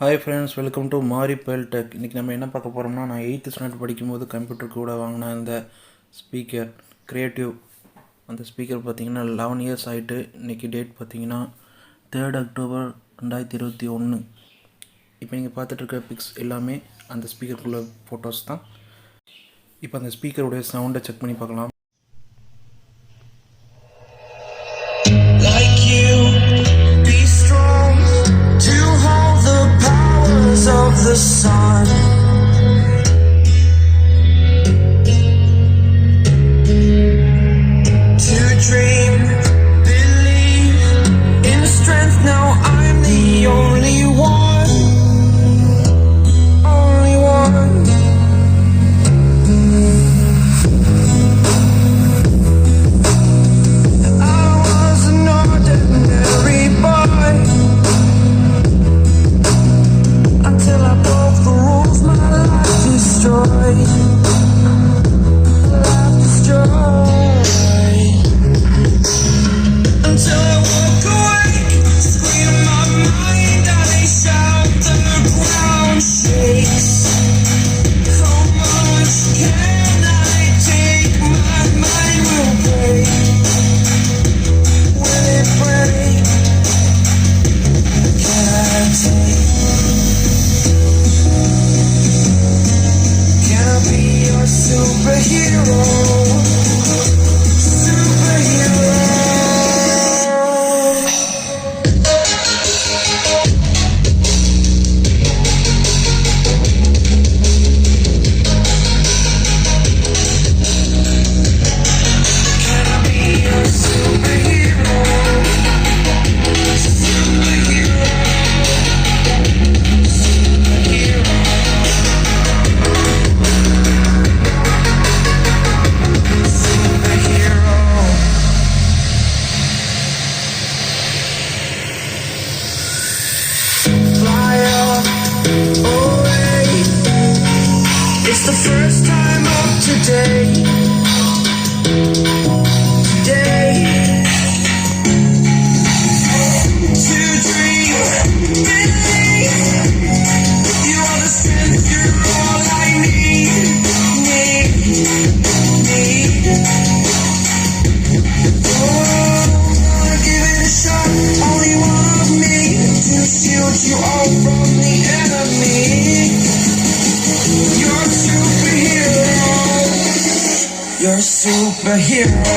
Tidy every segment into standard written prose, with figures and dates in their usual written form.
Hi friends, welcome to Mari Pel Tech. இன்னைக்கு நம்ம என்ன பார்க்க போறோம்னா நான் 8th ஸ்டாண்டர்ட் படிக்கும்போது கம்ப்யூட்டர் கூட வாங்கின அந்த ஸ்பீக்கர் கிரியேட்டிவ் அந்த ஸ்பீக்கர் பார்த்தீங்கன்னா 11 இயர்ஸ் ஆயிட்டு. இன்னைக்கு டேட் பார்த்தீங்கன்னா 3rd October 2021. இப்போ நீங்கள் பார்த்துட்டு இருக்க பிக்ஸ் எல்லாமே அந்த ஸ்பீக்கருக்குள்ள ஃபோட்டோஸ் தான். இப்போ அந்த ஸ்பீக்கருடைய சவுண்டை செக் பண்ணி பார்க்கலாம். Of the sun, to dream, believe in strength. Now I'm the only one, only one. I was an ordinary boy until I broke the rules. My life destroyed, life destroyed. Until I walk away, scream my mind and I shout, the ground shakes. How much can I take? My mind will break. Will it break? Can I take? Superhero, superhero. Can I be your superhero? Superhero, superhero. It's the first time of today, to dream, believe, you are the strength, you're all I need. Oh, give it a shot, only one of me, to shield you all from the enemy. You're a superhero.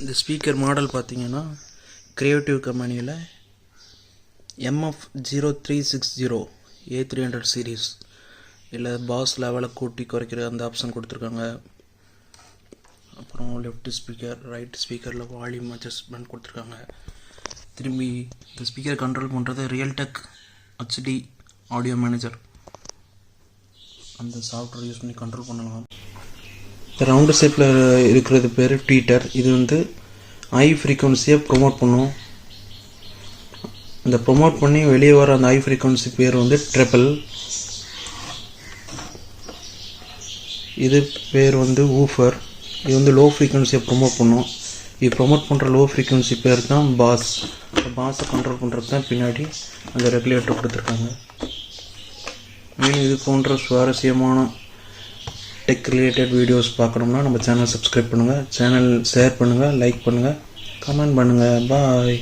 இந்த speaker model பார்த்தீங்கன்னா creative கம்பெனியில் MF0360 A300 series இல்லை pass லெவலை கூட்டி குறைக்கிற அந்த option கொடுத்துருக்காங்க. அப்புறம் லெஃப்ட் ஸ்பீக்கர் ரைட் ஸ்பீக்கரில் வால்யூம் அட்ஜஸ்ட்மெண்ட் கொடுத்துருக்காங்க. திரும்பி இந்த ஸ்பீக்கர் கண்ட்ரோல் பண்ணுறது ரியல்டெக் HD ஆடியோ மேனேஜர் அந்த சாஃப்ட்வேர் யூஸ் பண்ணி கண்ட்ரோல் பண்ணலாம். ரவுண்டு ஷேப்பில் இருக்கிறது பேர் ட்வீட்டர். இது வந்து ஹை ஃப்ரீக்வன்சியை ப்ரொமோட் பண்ணும். இந்த ப்ரொமோட் பண்ணி வெளியே வர அந்த ஹை ஃப்ரீக்வன்சி பேர் வந்து ட்ரிபிள். இது பேர் வந்து woofer. இது வந்து லோ ஃப்ரீக்வன்சியை ப்ரொமோட் பண்ணும். இது ப்ரொமோட் பண்ணுற லோ ஃப்ரீக்வன்சி பேர் தான் பாஸ். பாஸை கண்ட்ரோல் பண்ணுறது தான் பின்னாடி அந்த ரெகுலேட்டர் கொடுத்துருக்காங்க. மேலும் இது போன்ற சுவாரஸ்யமான டெக் ரிலேட்டட் வீடியோஸ் பார்க்கணும்னா நம்ம சேனல் சப்ஸ்கிரைப் பண்ணுங்கள், சேனல் ஷேர் பண்ணுங்கள், லைக் பண்ணுங்கள், கமெண்ட் பண்ணுங்கள். பாய்.